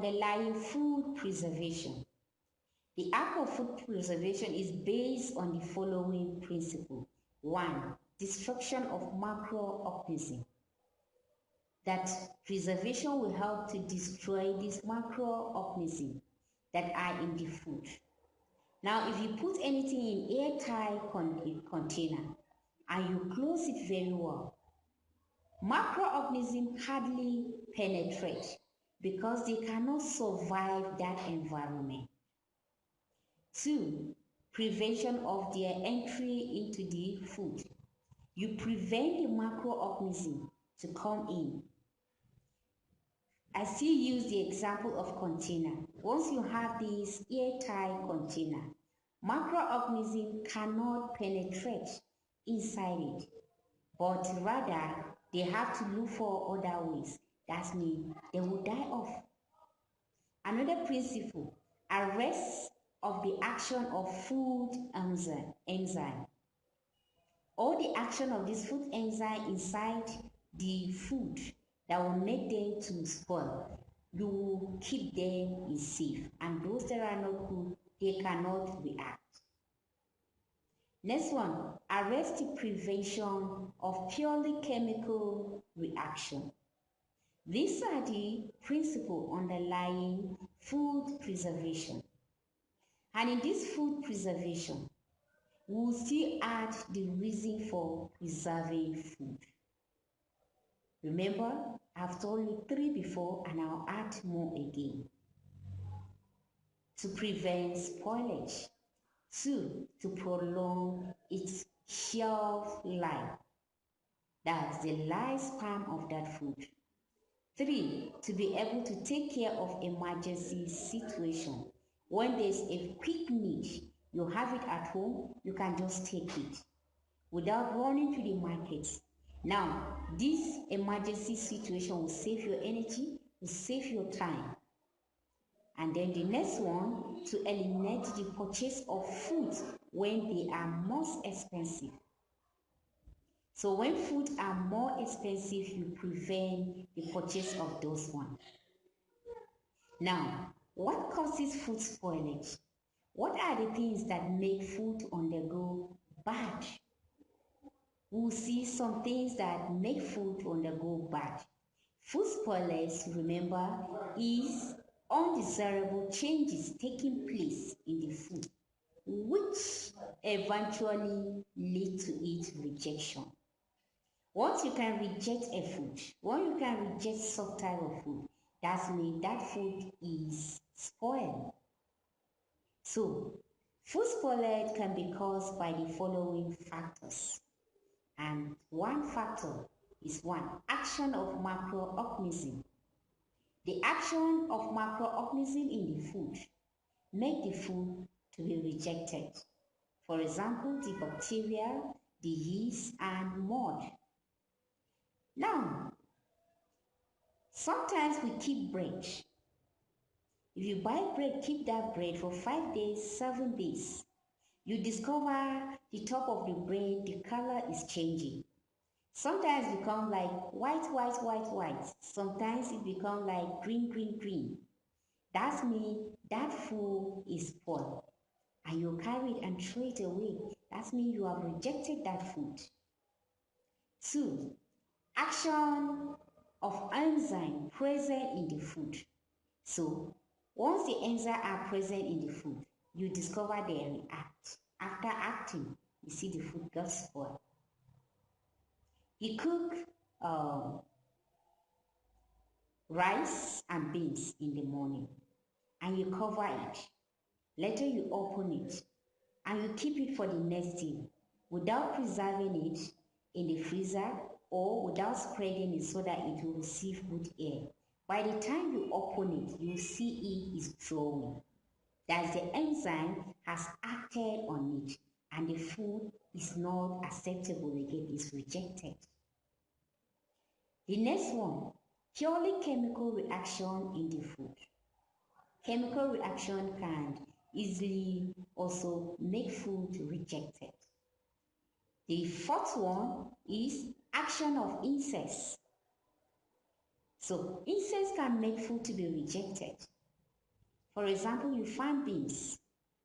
underlying food preservation. The act of food preservation is based on the following principle. 1. Destruction of microorganisms. That preservation will help to destroy these microorganisms that are in the food. Now, if you put anything in airtight container and you close it very well, microorganisms hardly penetrate because they cannot survive that environment. 2. Prevention of their entry into the food. You prevent the microorganism to come in. I still use the example of container. Once you have this airtight container, microorganisms cannot penetrate inside it, but rather they have to look for other ways. That means they will die off. Another principle, arrest of the action of food enzyme. All the action of this food enzyme inside the food that will make them to spoil, you will keep them in safe, and those that are not good, they cannot react. Next one, arrest the prevention of purely chemical reaction. These are the principles underlying food preservation. And in this food preservation, we will still add the reason for preserving food. Remember, I've told you 3 before and I'll add more again. To prevent spoilage. 2, to prolong its shelf life. That's the lifespan of that food. 3, to be able to take care of emergency situation. When there's a quick need, you have it at home, you can just take it without running to the market. Now, this emergency situation will save your energy, will save your time. And then the next one, to eliminate the purchase of foods when they are most expensive. So when foods are more expensive, you prevent the purchase of those ones. Now, what causes food spoilage? What are the things that make food undergo bad? We'll see some things that make food undergo bad. Food spoilage, remember, is undesirable changes taking place in the food, which eventually lead to its rejection. Once you can reject a food, once you can reject some type of food, that means that food is spoiled. So, food spoilage can be caused by the following factors. And one factor is 1, action of microorganisms. The action of microorganisms in the food make the food to be rejected. For example, the bacteria, the yeast, and mud. Now, sometimes we keep bread. If you buy bread, keep that bread for 5 days, 7 days. You discover the top of the bread, the color is changing. Sometimes it becomes like white. Sometimes it becomes like green. That means that food is spoiled. And you carry it and throw it away. That means you have rejected that food. 2, action of enzyme present in the food. So, once the enzymes are present in the food, you discover they react. After acting, you see the food got spoiled. You cook rice and beans in the morning and you cover it. Later you open it and you keep it for the next day without preserving it in the freezer or without spreading it so that it will receive good air. By the time you open it, you see it is drawing. That the enzyme has acted on it and the food is not acceptable again, it's rejected. The next one, purely chemical reaction in the food. Chemical reaction can easily also make food rejected. The 4th one is action of insects. So insects can make food to be rejected. For example, you find beans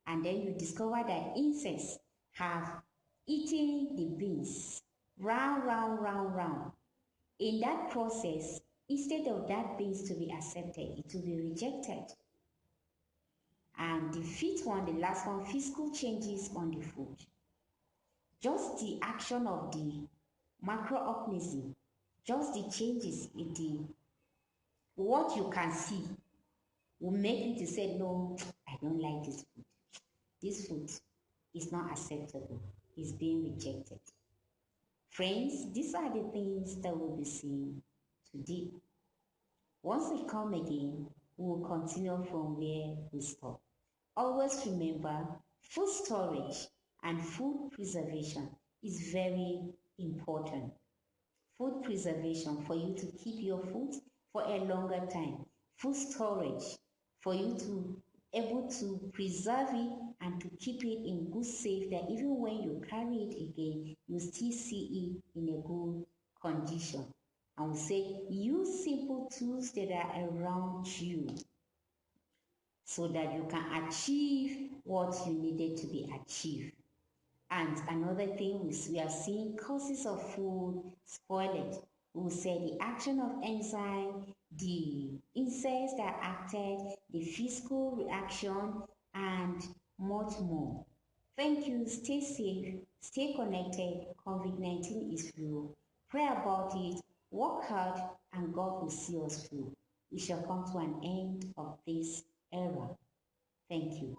and then you discover that insects have eaten the beans round, round, round, round. In that process, instead of that beans to be accepted, it will be rejected. And the fifth one, the last one, physical changes on the food. Just the action of the microorganism, just the changes in the what you can see will make you to say, no, I don't like this food. This food is not acceptable. It's being rejected. Friends, these are the things that we'll be seeing today. Once we come again, we will continue from where we stop. Always remember, food storage and food preservation is very important. Food preservation for you to keep your food for a longer time. Food storage for you to able to preserve it and to keep it in good safe that even when you carry it again, you still see it in a good condition. And we say use simple tools that are around you so that you can achieve what you needed to be achieved. And another thing we are seeing causes of food spoilage. We will say the action of enzyme, the insects that acted, the physical reaction, and much more. Thank you. Stay safe. Stay connected. COVID-19 is real. Pray about it. Work hard, and God will see us through. We shall come to an end of this era. Thank you.